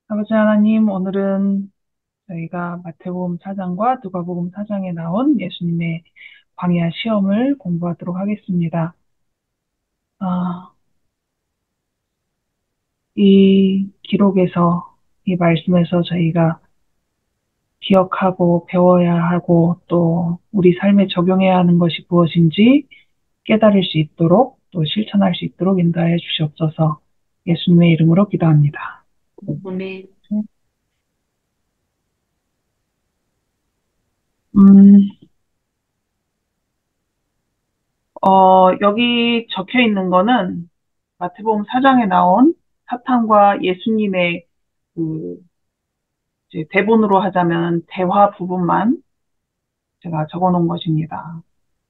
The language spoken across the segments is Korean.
아버지 하나님, 오늘은 저희가 마태복음 4장과 누가복음 4장에 나온 예수님의 광야 시험을 공부하도록 하겠습니다. 아, 이 기록에서, 이 말씀에서 저희가 기억하고 배워야 하고 또 우리 삶에 적용해야 하는 것이 무엇인지 깨달을 수 있도록 또 실천할 수 있도록 인도하여 주시옵소서. 예수님의 이름으로 기도합니다. 아멘. 음, 여기 적혀 있는 거는 마태복음 4장에 나온 사탄과 예수님의 그 이제 대본으로 하자면 대화 부분만 제가 적어 놓은 것입니다.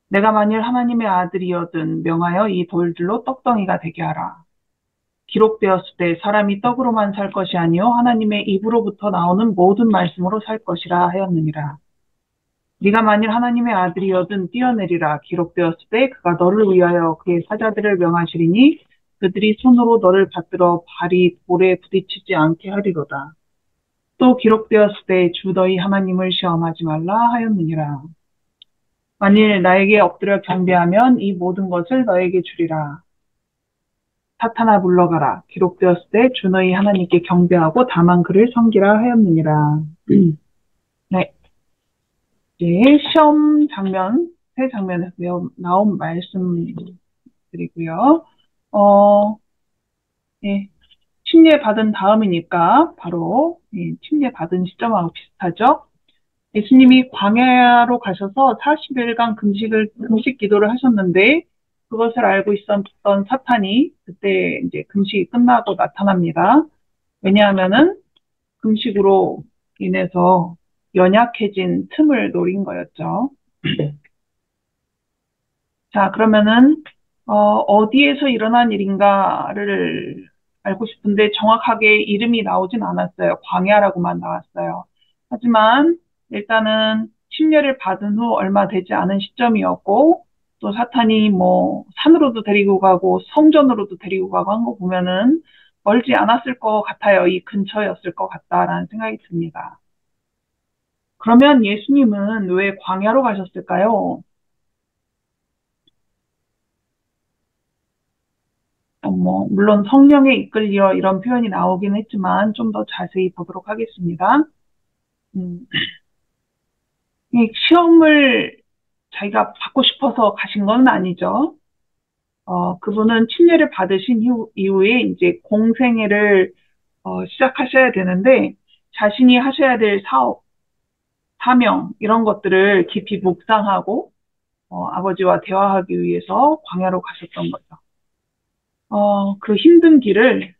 내가 만일 하나님의 아들이여든 명하여 이 돌들로 떡덩이가 되게 하라. 기록되었을 때 사람이 떡으로만 살 것이 아니요 하나님의 입으로부터 나오는 모든 말씀으로 살 것이라 하였느니라. 네가 만일 하나님의 아들이여든 뛰어내리라. 기록되었을 때 그가 너를 위하여 그의 사자들을 명하시리니 그들이 손으로 너를 받들어 발이 돌에 부딪히지 않게 하리로다. 또 기록되었을 때 주 너희 하나님을 시험하지 말라 하였느니라. 만일 나에게 엎드려 경배하면 이 모든 것을 너에게 주리라. 사탄아 물러가라. 기록되었을 때 주 너희 하나님께 경배하고 다만 그를 섬기라 하였느니라. 네, 이제 시험 장면, 세 장면에서 나온 말씀드리고요. 어, 예, 침례 받은 다음이니까 바로 침례 받은 시점하고 비슷하죠. 예수님이 광야로 가셔서 40일간 금식 기도를 하셨는데 그것을 알고 있었던 사탄이 그때 이제 금식이 끝나고 나타납니다. 왜냐하면은 금식으로 인해서 연약해진 틈을 노린 거였죠. 자, 그러면은 어디에서 일어난 일인가를 알고 싶은데 정확하게 이름이 나오진 않았어요. 광야라고만 나왔어요. 하지만 일단은 침례를 받은 후 얼마 되지 않은 시점이었고 또 사탄이 뭐 산으로도 데리고 가고 성전으로도 데리고 가고 한 거 보면은 멀지 않았을 것 같아요. 이 근처였을 것 같다라는 생각이 듭니다. 그러면 예수님은 왜 광야로 가셨을까요? 물론 성령에 이끌려 이런 표현이 나오긴 했지만 좀 더 자세히 보도록 하겠습니다. 음, 이 시험을 자기가 받고 싶어서 가신 건 아니죠. 그분은 침례를 받으신 이후에 이제 공생애를 시작하셔야 되는데 자신이 하셔야 될 사업, 사명 이런 것들을 깊이 묵상하고 아버지와 대화하기 위해서 광야로 가셨던 거죠. 그 힘든 길을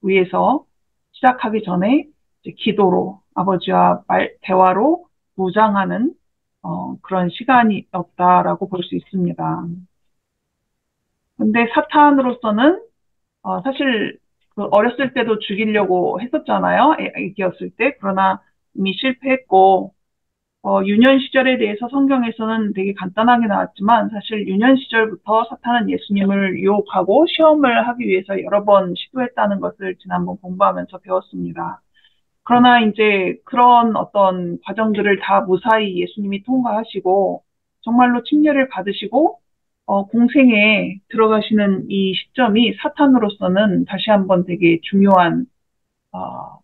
위해서 시작하기 전에 이제 기도로 아버지와 대화로 무장하는 그런 시간이었다라고 볼 수 있습니다. 근데 사탄으로서는 사실 그 어렸을 때도 죽이려고 했었잖아요. 애기였을 때. 그러나 이미 실패했고 유년 시절에 대해서 성경에서는 되게 간단하게 나왔지만 사실 유년 시절부터 사탄은 예수님을 유혹하고 시험을 하기 위해서 여러 번 시도했다는 것을 지난번 공부하면서 배웠습니다. 그러나 이제 그런 어떤 과정들을 다 무사히 예수님이 통과하시고 정말로 침례를 받으시고 공생에 들어가시는 이 시점이 사탄으로서는 다시 한번 되게 중요한 어,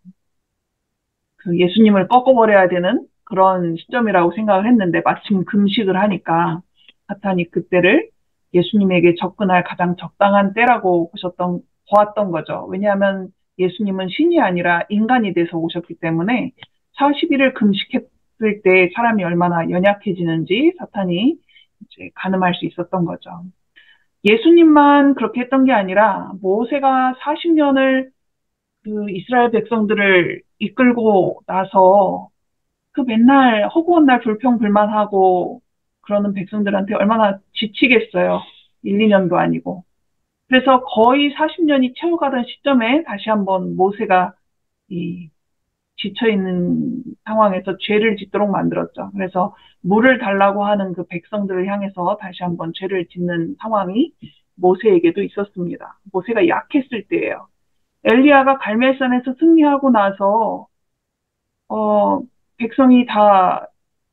그 예수님을 꺾어버려야 되는 그런 시점이라고 생각을 했는데 마침 금식을 하니까 사탄이 그때를 예수님에게 접근할 가장 적당한 때라고 보았던 거죠. 왜냐하면 예수님은 신이 아니라 인간이 돼서 오셨기 때문에 40일을 금식했을 때 사람이 얼마나 연약해지는지 사탄이 이제 가늠할 수 있었던 거죠. 예수님만 그렇게 했던 게 아니라 모세가 40년을 그 이스라엘 백성들을 이끌고 나서 그 맨날 허구한 날 불평불만하고 그러는 백성들한테 얼마나 지치겠어요. 1, 2년도 아니고. 그래서 거의 40년이 채워가던 시점에 다시 한번 모세가 이 지쳐있는 상황에서 죄를 짓도록 만들었죠. 그래서 물을 달라고 하는 그 백성들을 향해서 다시 한번 죄를 짓는 상황이 모세에게도 있었습니다. 모세가 약했을 때예요. 엘리야가 갈멜산에서 승리하고 나서 백성이 다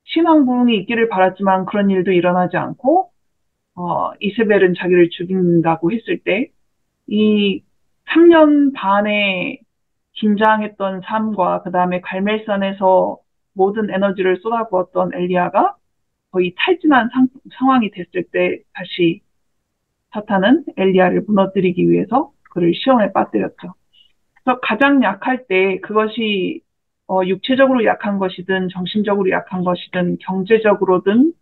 신앙 부흥이 있기를 바랐지만 그런 일도 일어나지 않고 이세벨은 자기를 죽인다고 했을 때 이 3년 반의 긴장했던 삶과 그 다음에 갈멜산에서 모든 에너지를 쏟아부었던 엘리야가 거의 탈진한 상황이 됐을 때 다시 사탄은 엘리야를 무너뜨리기 위해서 그를 시험에 빠뜨렸죠. 그래서 가장 약할 때 그것이 육체적으로 약한 것이든 정신적으로 약한 것이든 경제적으로든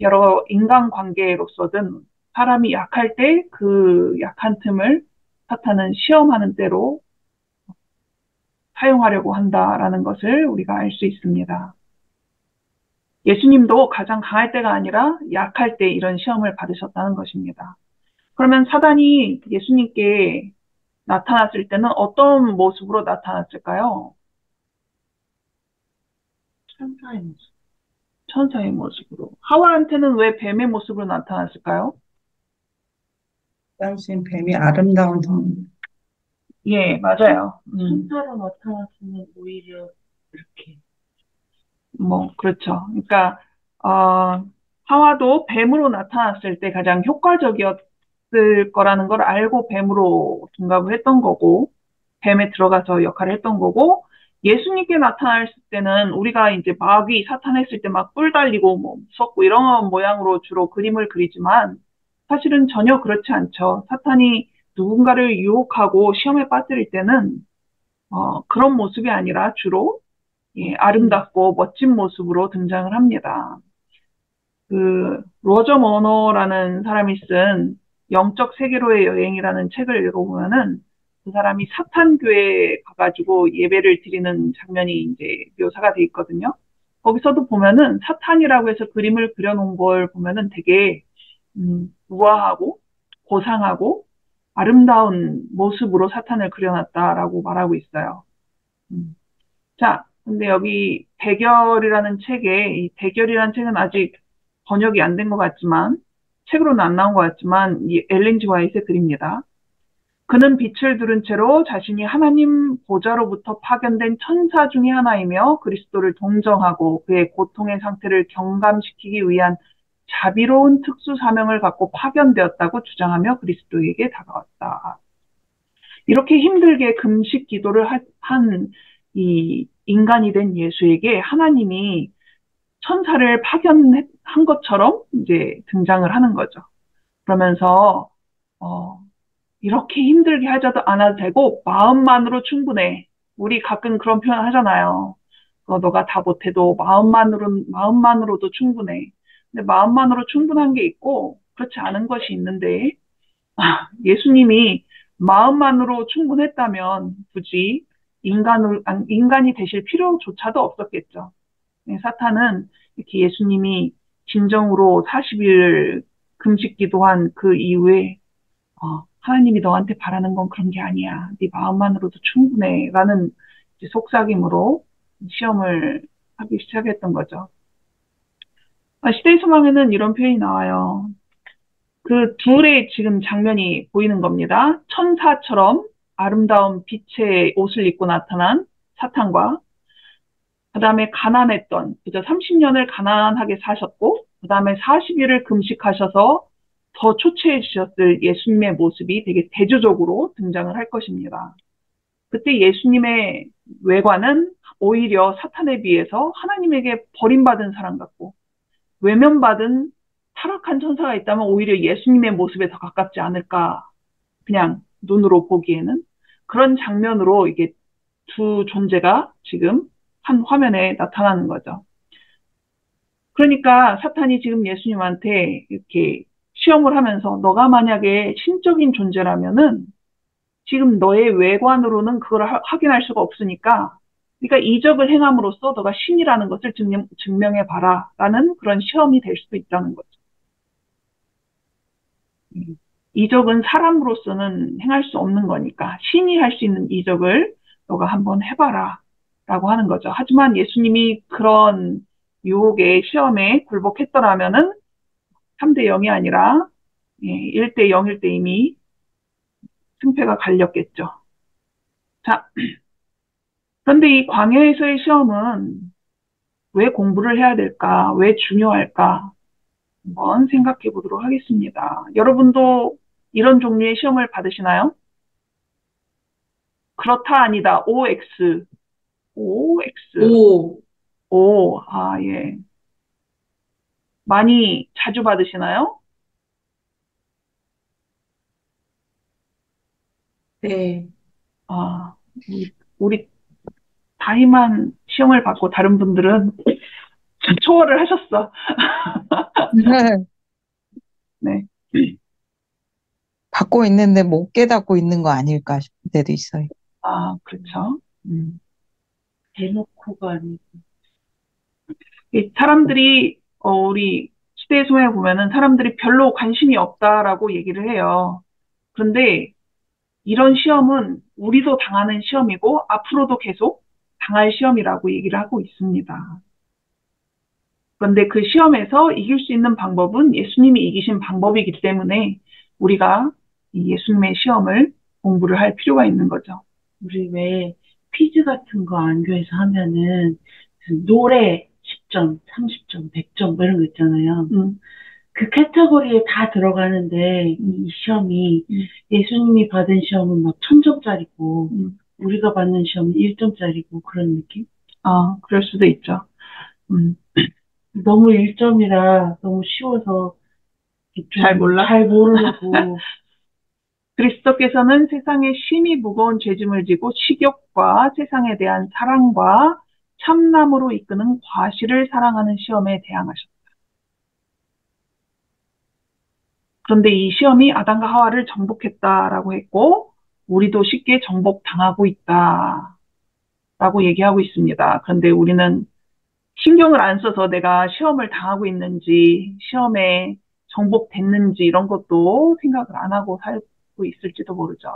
여러 인간관계로서든 사람이 약할 때 그 약한 틈을 사탄은 시험하는 때로 사용하려고 한다라는 것을 우리가 알 수 있습니다. 예수님도 가장 강할 때가 아니라 약할 때 이런 시험을 받으셨다는 것입니다. 그러면 사단이 예수님께 나타났을 때는 어떤 모습으로 나타났을까요? 천사의 모습. 천사의 모습으로. 하와한테는 왜 뱀의 모습으로 나타났을까요? 당신 뱀이 아름다운 성. 예, 맞아요. 천사로 나타났으면 오히려 이렇게. 그렇죠. 그러니까, 하와도 뱀으로 나타났을 때 가장 효과적이었을 거라는 걸 알고 뱀으로 둔갑을 했던 거고, 뱀에 들어가서 역할을 했던 거고, 예수님께 나타났을 때는 우리가 이제 마귀 사탄했을 때 막 뿔 달리고 무섭고 이런 모양으로 주로 그림을 그리지만, 사실은 전혀 그렇지 않죠. 사탄이 누군가를 유혹하고 시험에 빠뜨릴 때는, 그런 모습이 아니라 주로 예, 아름답고 멋진 모습으로 등장을 합니다. 로저 머너라는 사람이 쓴 영적 세계로의 여행이라는 책을 읽어보면은 그 사람이 사탄교회에 가가지고 예배를 드리는 장면이 이제 묘사가 돼 있거든요. 거기서도 보면은 사탄이라고 해서 그림을 그려놓은 걸 보면은 되게, 우아하고 고상하고 아름다운 모습으로 사탄을 그려놨다라고 말하고 있어요. 음. 자, 근데 여기 대결이라는 책에, 이 대결이라는 책은 아직 번역이 안 된 것 같지만, 책으로는 안 나온 것 같지만, 이 엘렌 G 화이트의 글입니다. 그는 빛을 들은 채로 자신이 하나님 보좌로부터 파견된 천사 중의 하나이며 그리스도를 동정하고 그의 고통의 상태를 경감시키기 위한 자비로운 특수 사명을 갖고 파견되었다고 주장하며 그리스도에게 다가왔다. 이렇게 힘들게 금식 기도를 한 이 인간이 된 예수에게 하나님이 천사를 파견한 것처럼 이제 등장을 하는 거죠. 그러면서 어, 이렇게 힘들게 하자도 않아도 되고 마음만으로 충분해. 우리 가끔 그런 표현 하잖아요. 너가 다 못해도 마음만으로도 충분해. 근데 마음만으로 충분한 게 있고 그렇지 않은 것이 있는데 예수님이 마음만으로 충분했다면 굳이 인간이 되실 필요조차도 없었겠죠. 네, 사탄은 이렇게 예수님이 진정으로 40일 금식 기도한 그 이후에 하나님이 너한테 바라는 건 그런 게 아니야. 네 마음만으로도 충분해. 라는 속삭임으로 시험을 하기 시작했던 거죠. 시대의 소망에는 이런 표현이 나와요. 그 둘의 지금 장면이 보이는 겁니다. 천사처럼 아름다운 빛의 옷을 입고 나타난 사탄과 그 다음에 가난했던, 그죠? 30년을 가난하게 사셨고, 그 다음에 40일을 금식하셔서 더 초췌해지셨을 예수님의 모습이 되게 대조적으로 등장을 할 것입니다. 그때 예수님의 외관은 오히려 사탄에 비해서 하나님에게 버림받은 사람 같고, 외면받은 타락한 천사가 있다면 오히려 예수님의 모습에 더 가깝지 않을까. 그냥 눈으로 보기에는. 그런 장면으로 이게 두 존재가 지금 한 화면에 나타나는 거죠. 그러니까 사탄이 지금 예수님한테 이렇게 시험을 하면서 너가 만약에 신적인 존재라면은 지금 너의 외관으로는 그걸 확인할 수가 없으니까 그러니까 이적을 행함으로써 너가 신이라는 것을 증명해봐라 라는 그런 시험이 될 수도 있다는 거죠. 이적은 사람으로서는 행할 수 없는 거니까 신이 할 수 있는 이적을 너가 한번 해봐라 라고 하는 거죠. 하지만 예수님이 그런 유혹의 시험에 굴복했더라면은 3대 0이 아니라 1대 0일 때 이미 승패가 갈렸겠죠. 자, 그런데 이 광야에서의 시험은 왜 공부를 해야 될까? 왜 중요할까? 한번 생각해 보도록 하겠습니다. 여러분도 이런 종류의 시험을 받으시나요? 그렇다, 아니다. OX. OX. 오, 오, 아, 예. 많이 자주 받으시나요? 네. 아, 우리 다희만 시험을 받고 다른 분들은 초월을 하셨어. 네. 받고 있는데 못 깨닫고 있는 거 아닐까 싶을 때도 있어요. 아, 그렇죠. 대놓고가 아니고. 이 사람들이, 우리 시대의 소에 보면은 사람들이 별로 관심이 없다라고 얘기를 해요. 그런데 이런 시험은 우리도 당하는 시험이고 앞으로도 계속 당할 시험이라고 얘기를 하고 있습니다. 그런데 그 시험에서 이길 수 있는 방법은 예수님이 이기신 방법이기 때문에 우리가 이 예수님의 시험을 공부를 할 필요가 있는 거죠. 우리 왜 퀴즈 같은 거 안교에서 하면은 그 노래 10점, 30점, 100점 뭐 이런 거 있잖아요. 그 카테고리에 다 들어가는데 이 시험이 예수님이 받은 시험은 막 1000점짜리고 우리가 받는 시험은 1점짜리고 그런 느낌? 아, 그럴 수도 있죠. 너무 1점이라 너무 쉬워서 잘 몰라? 잘 모르고 그리스도께서는 세상에 심히 무거운 죄짐을 지고 식욕과 세상에 대한 사랑과 참남으로 이끄는 과실을 사랑하는 시험에 대항하셨다. 그런데 이 시험이 아담과 하와를 정복했다라고 했고 우리도 쉽게 정복당하고 있다라고 얘기하고 있습니다. 그런데 우리는 신경을 안 써서 내가 시험을 당하고 있는지, 시험에 정복됐는지 이런 것도 생각을 안 하고 살고 있을지도 모르죠.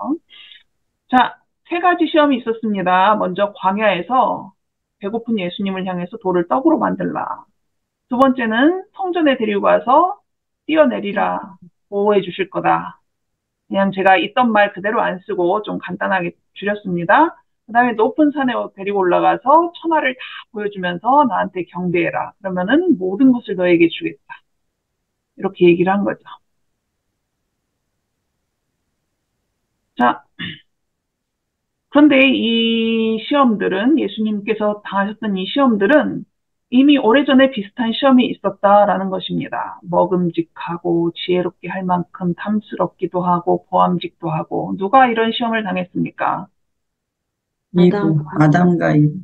자, 세 가지 시험이 있었습니다. 먼저 광야에서 배고픈 예수님을 향해서 돌을 떡으로 만들라. 두 번째는 성전에 데리고 가서 뛰어내리라. 보호해 주실 거다. 그냥 제가 있던 말 그대로 안 쓰고 좀 간단하게 줄였습니다. 그 다음에 높은 산에 데리고 올라가서 천하를 다 보여주면서 나한테 경배해라. 그러면은 모든 것을 너에게 주겠다. 이렇게 얘기를 한 거죠. 자, 그런데 이 시험들은 예수님께서 당하셨던 이 시험들은 이미 오래전에 비슷한 시험이 있었다라는 것입니다. 먹음직하고 지혜롭게 할 만큼 탐스럽기도 하고 보암직도 하고 누가 이런 시험을 당했습니까? 아담과 이브.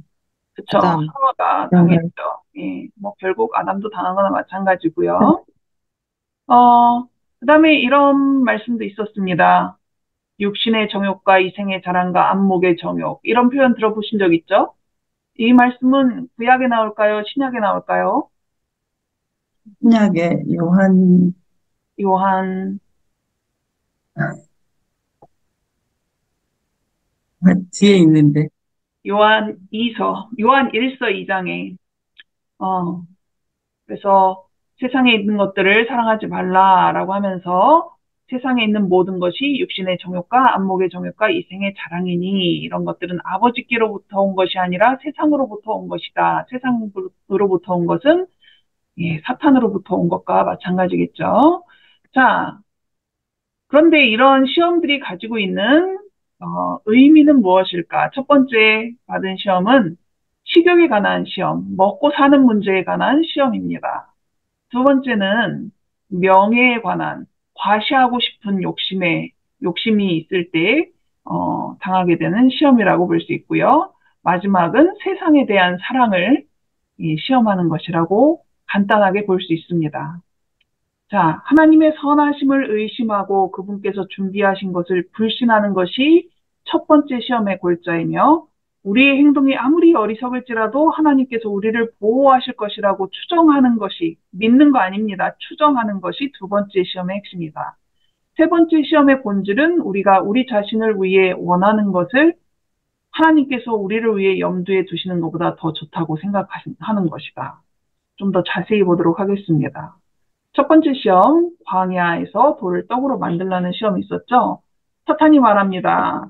그쵸. 아담. 하와가 당했죠. 예, 뭐 결국 아담도 당한 거나 마찬가지고요. 그다음에 이런 말씀도 있었습니다. 육신의 정욕과 이생의 자랑과 안목의 정욕. 이런 표현 들어보신 적 있죠? 이 말씀은 구약에 나올까요? 신약에 나올까요? 신약의 요한 요한, 뒤에 있는데 요한 2서, 요한 1서 2장에, 어, 그래서 세상에 있는 것들을 사랑하지 말라라고 하면서 세상에 있는 모든 것이 육신의 정욕과 안목의 정욕과 이생의 자랑이니 이런 것들은 아버지께로부터 온 것이 아니라 세상으로부터 온 것이다. 세상으로부터 온 것은 예, 사탄으로부터 온 것과 마찬가지겠죠. 자, 그런데 이런 시험들이 가지고 있는 의미는 무엇일까? 첫 번째 받은 시험은 식욕에 관한 시험, 먹고 사는 문제에 관한 시험입니다. 두 번째는 명예에 관한 과시하고 싶은 욕심이 있을 때 당하게 되는 시험이라고 볼 수 있고요. 마지막은 세상에 대한 사랑을 시험하는 것이라고 간단하게 볼 수 있습니다. 자, 하나님의 선하심을 의심하고 그분께서 준비하신 것을 불신하는 것이 첫 번째 시험의 골자이며 우리의 행동이 아무리 어리석을지라도 하나님께서 우리를 보호하실 것이라고 추정하는 것이 믿는 거 아닙니다. 추정하는 것이 두 번째 시험의 핵심이다. 세 번째 시험의 본질은 우리가 우리 자신을 위해 원하는 것을 하나님께서 우리를 위해 염두에 두시는 것보다 더 좋다고 생각하는 것이다. 좀 더 자세히 보도록 하겠습니다. 첫 번째 시험, 광야에서 돌을 떡으로 만들라는 시험이 있었죠. 사탄이 말합니다.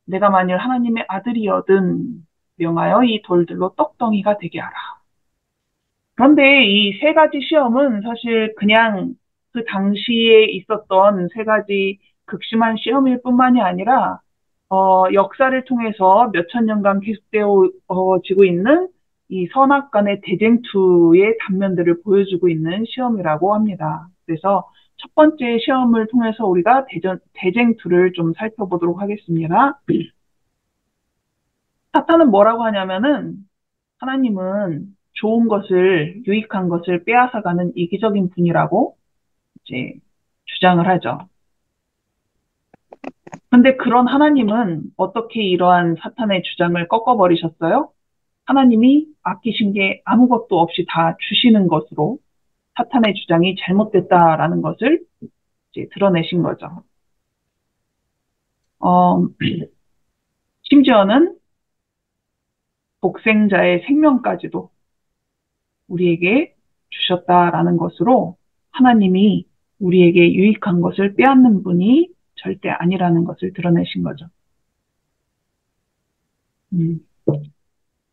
내가 만일 하나님의 아들이여든 명하여 이 돌들로 떡덩이가 되게 하라. 그런데 이 세 가지 시험은 사실 그냥 그 당시에 있었던 세 가지 극심한 시험일 뿐만이 아니라 역사를 통해서 몇천 년간 계속되어지고 있는 이 선악 간의 대쟁투의 단면들을 보여주고 있는 시험이라고 합니다. 그래서 첫 번째 시험을 통해서 우리가 대쟁투를 좀 살펴보도록 하겠습니다. 사탄은 뭐라고 하냐면은 하나님은 좋은 것을, 유익한 것을 빼앗아가는 이기적인 분이라고 이제 주장을 하죠. 근데 그런 하나님은 어떻게 이러한 사탄의 주장을 꺾어버리셨어요? 하나님이 아끼신 게 아무것도 없이 다 주시는 것으로 사탄의 주장이 잘못됐다라는 것을 이제 드러내신 거죠. 심지어는 독생자의 생명까지도 우리에게 주셨다라는 것으로 하나님이 우리에게 유익한 것을 빼앗는 분이 절대 아니라는 것을 드러내신 거죠.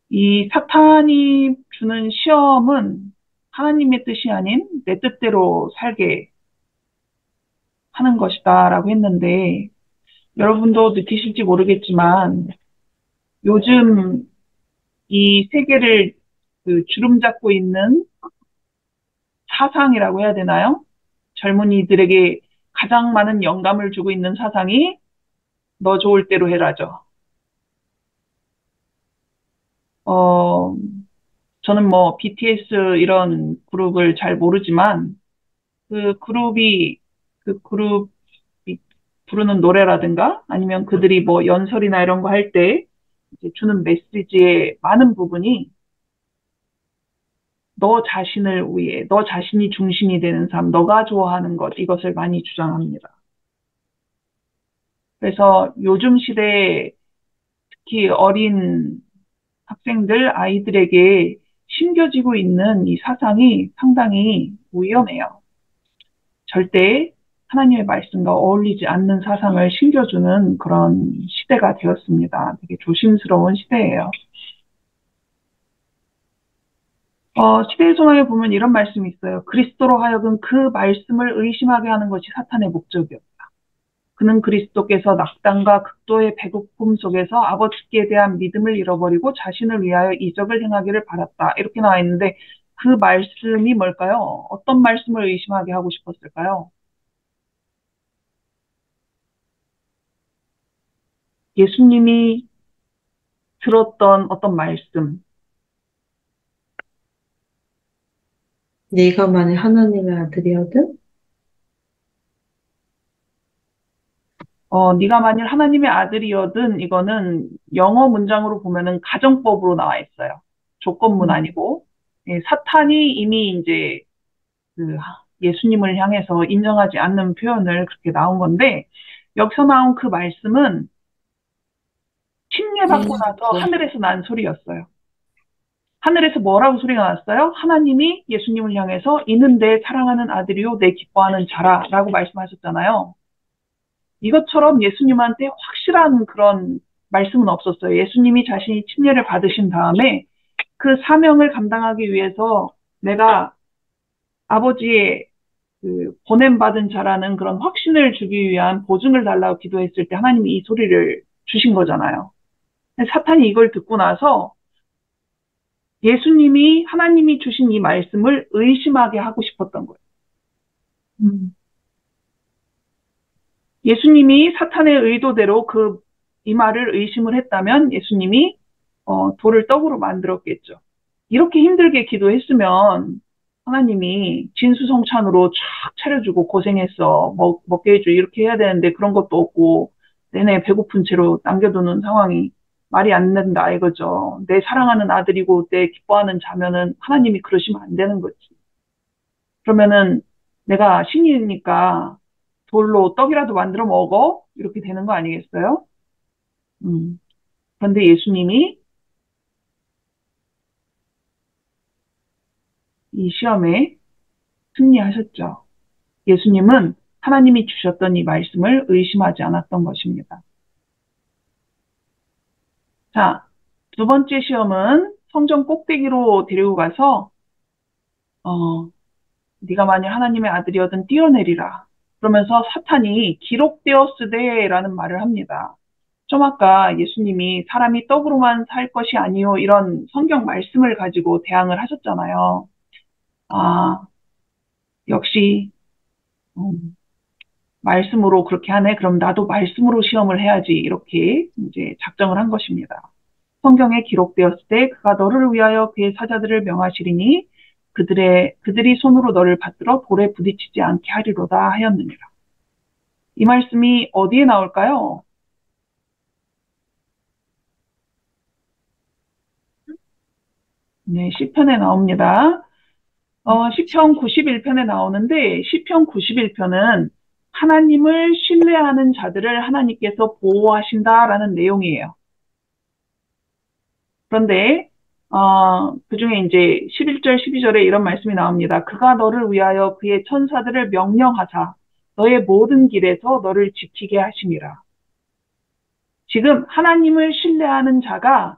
이 사탄이 주는 시험은 하나님의 뜻이 아닌 내 뜻대로 살게 하는 것이다라고 했는데, 여러분도 느끼실지 모르겠지만 요즘 이 세계를 주름잡고 있는 사상이라고 해야 되나요? 젊은이들에게 가장 많은 영감을 주고 있는 사상이 너 좋을 대로 해라죠. 저는 뭐 BTS 이런 그룹을 잘 모르지만 그 그룹이 부르는 노래라든가 아니면 그들이 뭐 연설이나 이런 거 할 때 주는 메시지의 많은 부분이 너 자신을 위해, 너 자신이 중심이 되는 삶, 너가 좋아하는 것, 이것을 많이 주장합니다. 그래서 요즘 시대에 특히 어린 학생들, 아이들에게 심겨지고 있는 이 사상이 상당히 위험해요. 절대 하나님의 말씀과 어울리지 않는 사상을 심겨주는 그런 시대가 되었습니다. 되게 조심스러운 시대예요. 시대의 소망에 보면 이런 말씀이 있어요. 그리스도로 하여금 그 말씀을 의심하게 하는 것이 사탄의 목적이었다. 그는 그리스도께서 낙담과 극도의 배고픔 속에서 아버지께 대한 믿음을 잃어버리고 자신을 위하여 이적을 행하기를 바랐다. 이렇게 나와 있는데 그 말씀이 뭘까요? 어떤 말씀을 의심하게 하고 싶었을까요? 예수님이 들었던 어떤 말씀. 네가 만일 하나님의 아들이거든? 네가 만일 하나님의 아들이거든, 이거는 영어 문장으로 보면은 가정법으로 나와 있어요. 조건문 아니고. 예, 사탄이 이미 이제 예수님을 향해서 인정하지 않는 표현을 그렇게 나온 건데, 여기서 나온 그 말씀은 침례받고 나서 하늘에서 난 소리였어요. 하늘에서 뭐라고 소리가 났어요? 하나님이 예수님을 향해서 이는 내 사랑하는 아들이요 내 기뻐하는 자라 라고 말씀하셨잖아요. 이것처럼 예수님한테 확실한 그런 말씀은 없었어요. 예수님이 자신이 침례를 받으신 다음에 그 사명을 감당하기 위해서 내가 아버지의 보냄받은 자라는 그런 확신을 주기 위한 보증을 달라고 기도했을 때 하나님이 이 소리를 주신 거잖아요. 사탄이 이걸 듣고 나서 예수님이 하나님이 주신 이 말씀을 의심하게 하고 싶었던 거예요. 예수님이 사탄의 의도대로 이 말을 의심을 했다면 예수님이 돌을 떡으로 만들었겠죠. 이렇게 힘들게 기도했으면 하나님이 진수성찬으로 쫙 차려주고 고생했어 먹게 해줘 이렇게 해야 되는데 그런 것도 없고 내내 배고픈 채로 남겨두는 상황이 말이 안 된다 이거죠. 내 사랑하는 아들이고 내 기뻐하는 자면은 하나님이 그러시면 안 되는 거지. 그러면은 내가 신이니까 돌로 떡이라도 만들어 먹어? 이렇게 되는 거 아니겠어요? 그런데 예수님이 이 시험에 승리하셨죠. 예수님은 하나님이 주셨던 이 말씀을 의심하지 않았던 것입니다. 자, 두 번째 시험은 성전 꼭대기로 데리고 가서, 네가 만일 하나님의 아들이거든 뛰어내리라. 그러면서 사탄이 기록되었으되라는 말을 합니다. 좀 아까 예수님이 사람이 떡으로만 살 것이 아니요 이런 성경 말씀을 가지고 대항을 하셨잖아요. 아, 역시 말씀으로 그렇게 하네. 그럼 나도 말씀으로 시험을 해야지. 이렇게 이제 작정을 한 것입니다. 성경에 기록되었을 때 그가 너를 위하여 그의 사자들을 명하시리니 그들이 손으로 너를 받들어 돌에 부딪히지 않게 하리로다 하였느니라. 이 말씀이 어디에 나올까요? 네, 시편에 나옵니다. 시편 91편에 나오는데 시편 91편은 하나님을 신뢰하는 자들을 하나님께서 보호하신다라는 내용이에요. 그런데 그 중에 이제 11절, 12절에 이런 말씀이 나옵니다. 그가 너를 위하여 그의 천사들을 명령하사 너의 모든 길에서 너를 지키게 하심이라. 지금 하나님을 신뢰하는 자가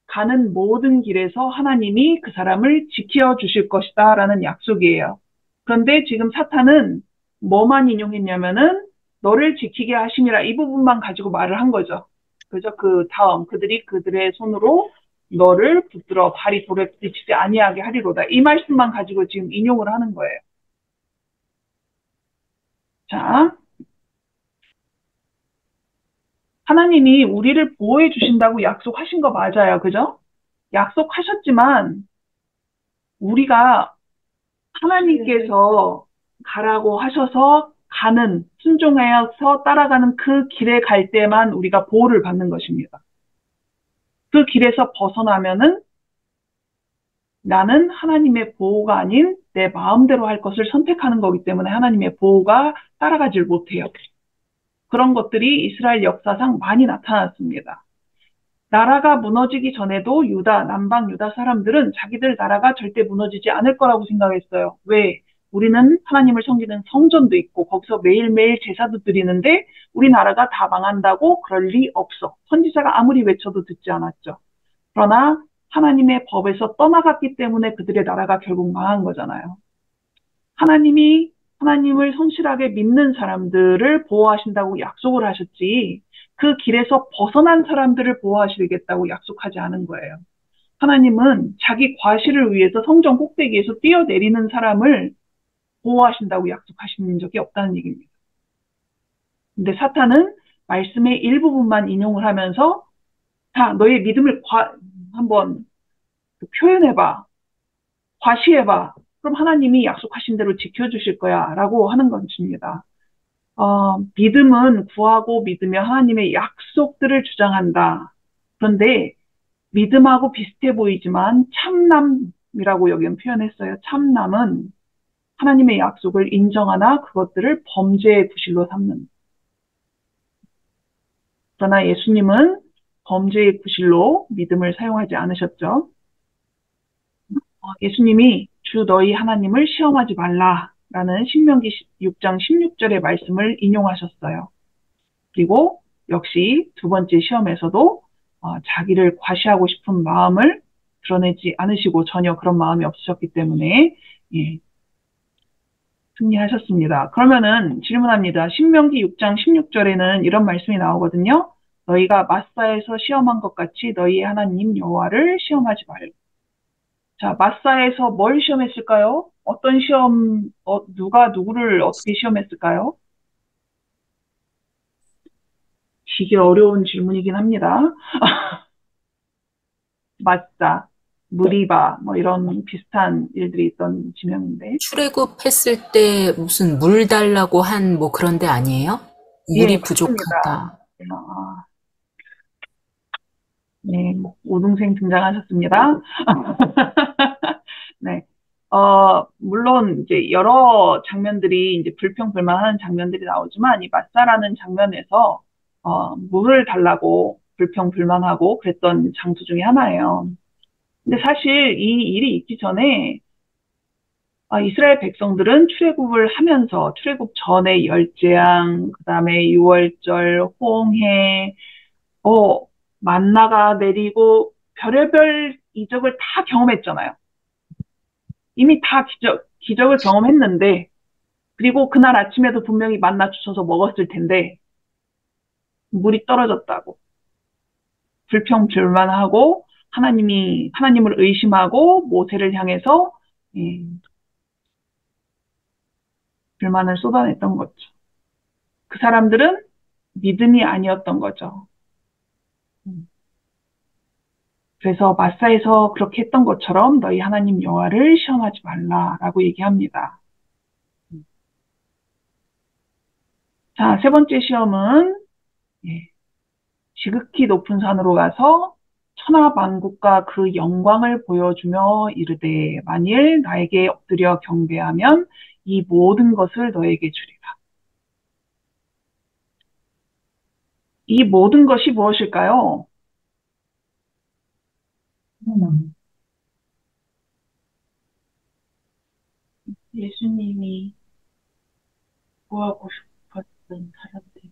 가는 모든 길에서 하나님이 그 사람을 지켜주실 것이다 라는 약속이에요. 그런데 지금 사탄은 뭐만 인용했냐면은 너를 지키게 하심이라 이 부분만 가지고 말을 한 거죠. 그죠? 그 다음 그들이 그들의 손으로 너를 붙들어 발이 돌에 부딪히지 아니하게 하리로다. 이 말씀만 가지고 지금 인용을 하는 거예요. 자, 하나님이 우리를 보호해 주신다고 약속하신 거 맞아요. 그죠? 약속하셨지만 우리가 하나님께서 가라고 하셔서 가는, 순종하여서 따라가는 그 길에 갈 때만 우리가 보호를 받는 것입니다. 그 길에서 벗어나면은 나는 하나님의 보호가 아닌 내 마음대로 할 것을 선택하는 거기 때문에 하나님의 보호가 따라가질 못해요. 그런 것들이 이스라엘 역사상 많이 나타났습니다. 나라가 무너지기 전에도 남방 유다 사람들은 자기들 나라가 절대 무너지지 않을 거라고 생각했어요. 왜? 우리는 하나님을 섬기는 성전도 있고 거기서 매일매일 제사도 드리는데 우리나라가 다 망한다고 그럴 리 없어. 선지자가 아무리 외쳐도 듣지 않았죠. 그러나 하나님의 법에서 떠나갔기 때문에 그들의 나라가 결국 망한 거잖아요. 하나님이 하나님을 성실하게 믿는 사람들을 보호하신다고 약속을 하셨지 그 길에서 벗어난 사람들을 보호하시겠다고 약속하지 않은 거예요. 하나님은 자기 과실을 위해서 성전 꼭대기에서 뛰어내리는 사람을 보호하신다고 약속하신 적이 없다는 얘기입니다. 근데 사탄은 말씀의 일부분만 인용을 하면서 자, 너의 믿음을 한번 표현해봐. 과시해봐. 그럼 하나님이 약속하신 대로 지켜주실 거야 라고 하는 것입니다. 믿음은 구하고 믿으며 하나님의 약속들을 주장한다. 그런데 믿음하고 비슷해 보이지만 참남이라고 여기는 표현했어요. 참남은 하나님의 약속을 인정하나 그것들을 범죄의 구실로 삼는. 그러나 예수님은 범죄의 구실로 믿음을 사용하지 않으셨죠. 예수님이 주 너희 하나님을 시험하지 말라라는 신명기 6장 16절의 말씀을 인용하셨어요. 그리고 역시 두 번째 시험에서도 자기를 과시하고 싶은 마음을 드러내지 않으시고 전혀 그런 마음이 없으셨기 때문에 승리하셨습니다. 그러면은 질문합니다. 신명기 6장 16절에는 이런 말씀이 나오거든요. 너희가 마사에서 시험한 것 같이 너희의 하나님 여호와를 시험하지 말고. 자, 마사에서 뭘 시험했을까요? 어떤 시험, 누가 누구를 어떻게 시험했을까요? 되게 어려운 질문이긴 합니다. 마사, 무리바, 뭐 이런 비슷한 일들이 있던 지명인데. 출애굽했을 때 무슨 물 달라고 한 뭐 그런 데 아니에요? 물이 부족하다. 네, 오동생 등장하셨습니다. 네. 물론 이제 여러 장면들이 이제 불평불만하는 장면들이 나오지만 이 마사라는 장면에서 물을 달라고 불평불만하고 그랬던 장소 중에 하나예요. 근데 사실 이 일이 있기 전에 이스라엘 백성들은 출애굽을 하면서 출애굽 전에 열재앙, 그다음에 유월절, 홍해, 만나가 내리고 별의별 이적을 다 경험했잖아요. 이미 다 기적을 경험했는데, 그리고 그날 아침에도 분명히 만나 주셔서 먹었을 텐데, 물이 떨어졌다고. 불평불만하고, 하나님을 의심하고, 모세를 향해서, 예, 불만을 쏟아냈던 거죠. 그 사람들은 믿음이 아니었던 거죠. 그래서 마사에서 그렇게 했던 것처럼 너희 하나님 여호와를 시험하지 말라라고 얘기합니다. 자, 세 번째 시험은 지극히 높은 산으로 가서 천하만국과 그 영광을 보여주며 이르되 만일 나에게 엎드려 경배하면 이 모든 것을 너에게 주리라. 이 모든 것이 무엇일까요? 예수님이 구하고 싶었던 사람들.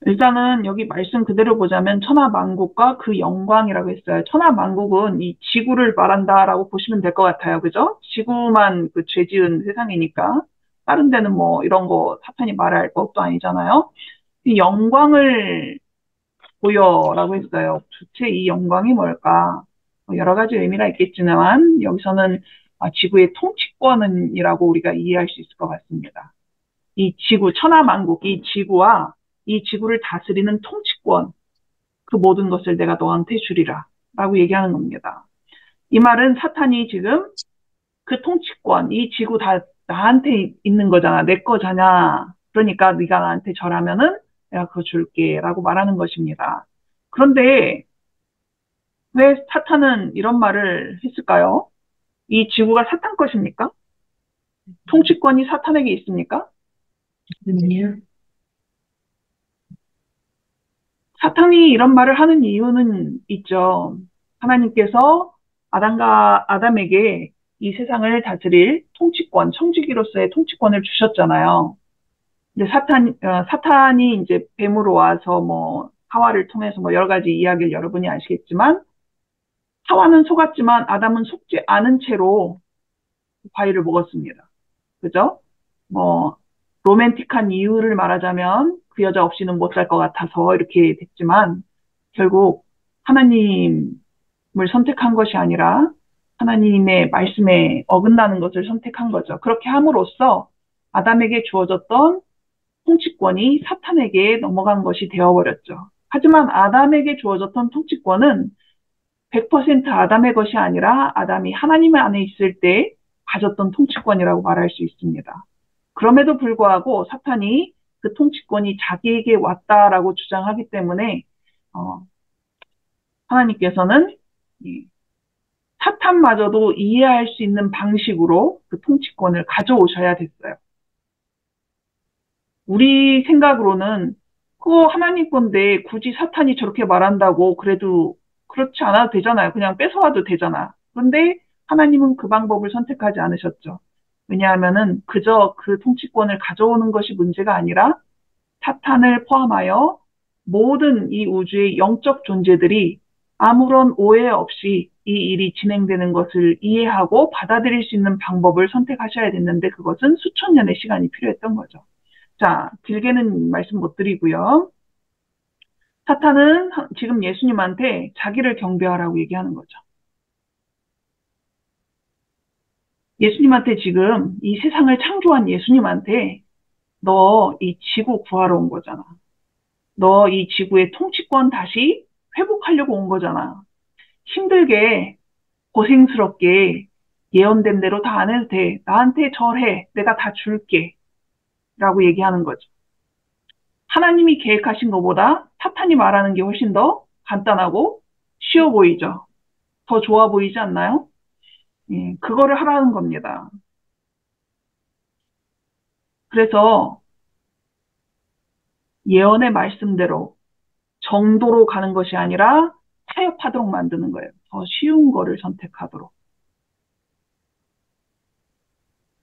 일단은 여기 말씀 그대로 보자면 천하만국과 그 영광이라고 했어요. 천하만국은 이 지구를 말한다라고 보시면 될 것 같아요. 그죠? 지구만 그 죄 지은 세상이니까 다른 데는 뭐 이런 거 사탄이 말할 것도 아니잖아요. 이 영광을 보여라고 했어요. 도대체 이 영광이 뭘까? 뭐 여러 가지 의미가 있겠지만 여기서는 지구의 통치권이라고 우리가 이해할 수 있을 것 같습니다. 이 지구, 천하만국, 이 지구와 이 지구를 다스리는 통치권, 그 모든 것을 내가 너한테 주리라 라고 얘기하는 겁니다. 이 말은 사탄이 지금 그 통치권, 이 지구 다 나한테 있는 거잖아. 내 거잖아. 그러니까 네가 나한테 절하면은 내가 그거 줄게 라고 말하는 것입니다. 그런데 왜 사탄은 이런 말을 했을까요? 이 지구가 사탄 것입니까? 통치권이 사탄에게 있습니까? 아니요. 사탄이 이런 말을 하는 이유는 있죠. 하나님께서 아담에게 이 세상을 다스릴 통치권, 청지기로서의 통치권을 주셨잖아요. 근데 사탄이 이제 뱀으로 와서 뭐 하와를 통해서 뭐 여러 가지 이야기를 여러분이 아시겠지만 하와는 속았지만 아담은 속지 않은 채로 과일을 먹었습니다. 그죠? 뭐 로맨틱한 이유를 말하자면 그 여자 없이는 못 살 것 같아서 이렇게 됐지만 결국 하나님을 선택한 것이 아니라 하나님의 말씀에 어긋나는 것을 선택한 거죠. 그렇게 함으로써 아담에게 주어졌던 통치권이 사탄에게 넘어간 것이 되어버렸죠. 하지만 아담에게 주어졌던 통치권은 100% 아담의 것이 아니라 아담이 하나님 안에 있을 때 가졌던 통치권이라고 말할 수 있습니다. 그럼에도 불구하고 사탄이 그 통치권이 자기에게 왔다라고 주장하기 때문에 하나님께서는 사탄마저도 이해할 수 있는 방식으로 그 통치권을 가져오셔야 됐어요. 우리 생각으로는 그거 하나님 건데 굳이 사탄이 저렇게 말한다고 그래도 그렇지 않아도 되잖아요. 그냥 뺏어와도 되잖아. 그런데 하나님은 그 방법을 선택하지 않으셨죠. 왜냐하면은 그저 그 통치권을 가져오는 것이 문제가 아니라 사탄을 포함하여 모든 이 우주의 영적 존재들이 아무런 오해 없이 이 일이 진행되는 것을 이해하고 받아들일 수 있는 방법을 선택하셔야 됐는데 그것은 수천 년의 시간이 필요했던 거죠. 자, 길게는 말씀 못 드리고요. 사탄은 지금 예수님한테 자기를 경배하라고 얘기하는 거죠. 예수님한테 지금 이 세상을 창조한 예수님한테 너 이 지구 구하러 온 거잖아. 너 이 지구의 통치권 다시 회복하려고 온 거잖아. 힘들게 고생스럽게 예언된 대로 다 안 해도 돼. 나한테 절해. 내가 다 줄게. 라고 얘기하는 거죠. 하나님이 계획하신 것보다 사탄이 말하는 게 훨씬 더 간단하고 쉬워 보이죠. 더 좋아 보이지 않나요? 예, 그거를 하라는 겁니다. 그래서 예언의 말씀대로 정도로 가는 것이 아니라 타협하도록 만드는 거예요. 더 쉬운 거를 선택하도록.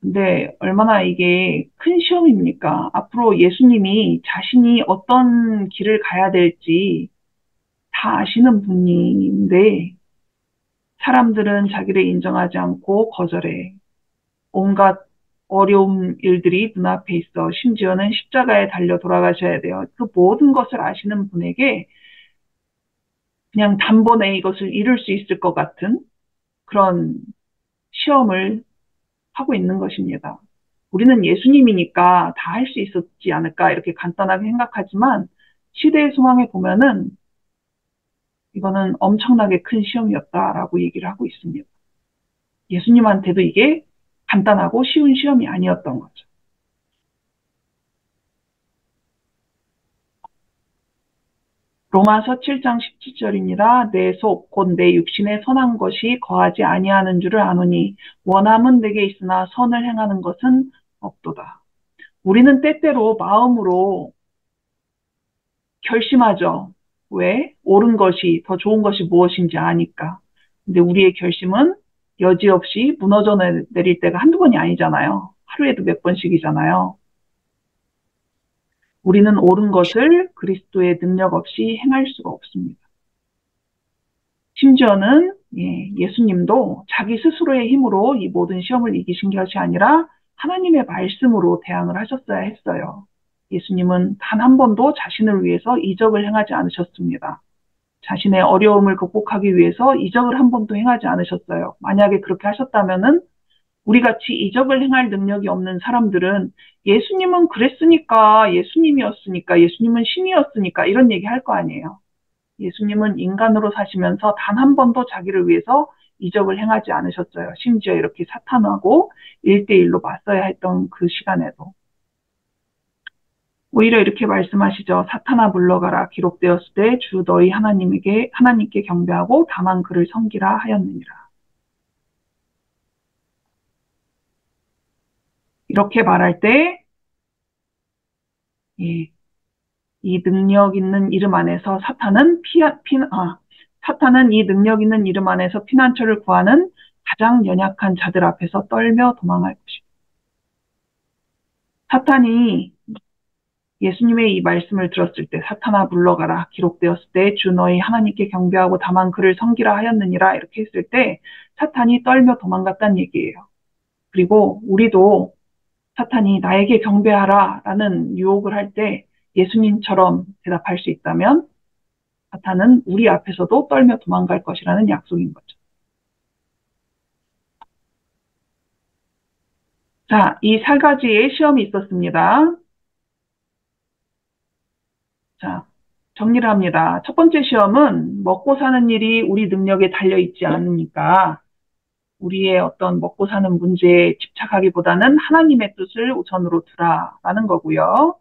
근데 얼마나 이게 큰 시험입니까? 앞으로 예수님이 자신이 어떤 길을 가야 될지 다 아시는 분인데 사람들은 자기를 인정하지 않고 거절해. 온갖 어려운 일들이 눈앞에 있어. 심지어는 십자가에 달려 돌아가셔야 돼요. 그 모든 것을 아시는 분에게 그냥 단번에 이것을 이룰 수 있을 것 같은 그런 시험을 하고 있는 것입니다. 우리는 예수님이니까 다 할 수 있었지 않을까 이렇게 간단하게 생각하지만 시대의 상황에 보면은 이거는 엄청나게 큰 시험이었다라고 얘기를 하고 있습니다. 예수님한테도 이게 간단하고 쉬운 시험이 아니었던 거죠. 로마서 7장 17절입니다. 내 속 곧 내 육신에 선한 것이 거하지 아니하는 줄을 아노니 원함은 내게 있으나 선을 행하는 것은 없도다. 우리는 때때로 마음으로 결심하죠. 왜? 옳은 것이, 더 좋은 것이 무엇인지 아니까. 근데 우리의 결심은 여지없이 무너져 내릴 때가 한두 번이 아니잖아요. 하루에도 몇 번씩이잖아요. 우리는 옳은 것을 그리스도의 능력 없이 행할 수가 없습니다. 심지어는 예수님도 자기 스스로의 힘으로 이 모든 시험을 이기신 것이 아니라 하나님의 말씀으로 대항을 하셨어야 했어요. 예수님은 단 한 번도 자신을 위해서 이적을 행하지 않으셨습니다. 자신의 어려움을 극복하기 위해서 이적을 한 번도 행하지 않으셨어요. 만약에 그렇게 하셨다면은 우리같이 이적을 행할 능력이 없는 사람들은 예수님은 그랬으니까, 예수님이었으니까, 예수님은 신이었으니까 이런 얘기 할 거 아니에요. 예수님은 인간으로 사시면서 단 한 번도 자기를 위해서 이적을 행하지 않으셨어요. 심지어 이렇게 사탄하고 1대1로 맞서야 했던 그 시간에도. 오히려 이렇게 말씀하시죠. 사탄아 물러가라. 기록되었을 때 주 너희 하나님께 경배하고 다만 그를 섬기라 하였느니라. 이렇게 말할 때, 이 능력 있는 이름 안에서 사탄은 이 능력 있는 이름 안에서 피난처를 구하는 가장 연약한 자들 앞에서 떨며 도망할 것입니다. 사탄이 예수님의 이 말씀을 들었을 때 사탄아 물러가라 기록되었을 때 주 너희 하나님께 경배하고 다만 그를 섬기라 하였느니라 이렇게 했을 때 사탄이 떨며 도망갔다는 얘기예요. 그리고 우리도 사탄이 나에게 경배하라 라는 유혹을 할 때 예수님처럼 대답할 수 있다면 사탄은 우리 앞에서도 떨며 도망갈 것이라는 약속인 거죠. 자, 이 4가지의 시험이 있었습니다. 자, 정리를 합니다. 첫 번째 시험은 먹고 사는 일이 우리 능력에 달려있지 않으니까 우리의 어떤 먹고 사는 문제에 집착하기보다는 하나님의 뜻을 우선으로 두라라는 거고요.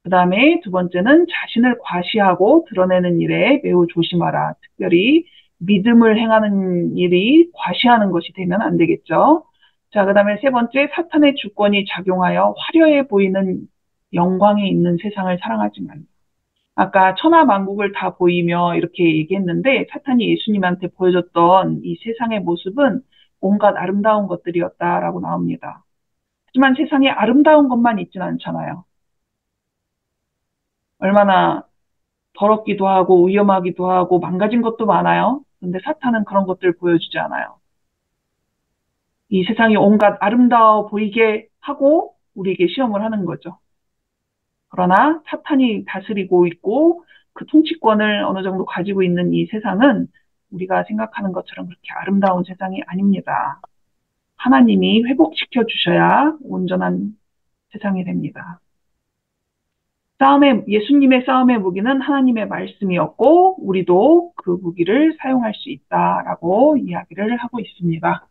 그 다음에 두 번째는 자신을 과시하고 드러내는 일에 매우 조심하라. 특별히 믿음을 행하는 일이 과시하는 것이 되면 안 되겠죠. 자, 그 다음에 세 번째, 사탄의 주권이 작용하여 화려해 보이는 영광에 있는 세상을 사랑하지 말라. 아까 천하만국을 다 보이며 이렇게 얘기했는데 사탄이 예수님한테 보여줬던 이 세상의 모습은 온갖 아름다운 것들이었다라고 나옵니다. 하지만 세상에 아름다운 것만 있진 않잖아요. 얼마나 더럽기도 하고 위험하기도 하고 망가진 것도 많아요. 그런데 사탄은 그런 것들을 보여주지 않아요. 이 세상이 온갖 아름다워 보이게 하고 우리에게 시험을 하는 거죠. 그러나 사탄이 다스리고 있고 그 통치권을 어느 정도 가지고 있는 이 세상은 우리가 생각하는 것처럼 그렇게 아름다운 세상이 아닙니다. 하나님이 회복시켜 주셔야 온전한 세상이 됩니다. 예수님의 싸움의 무기는 하나님의 말씀이었고 우리도 그 무기를 사용할 수 있다라고 이야기를 하고 있습니다.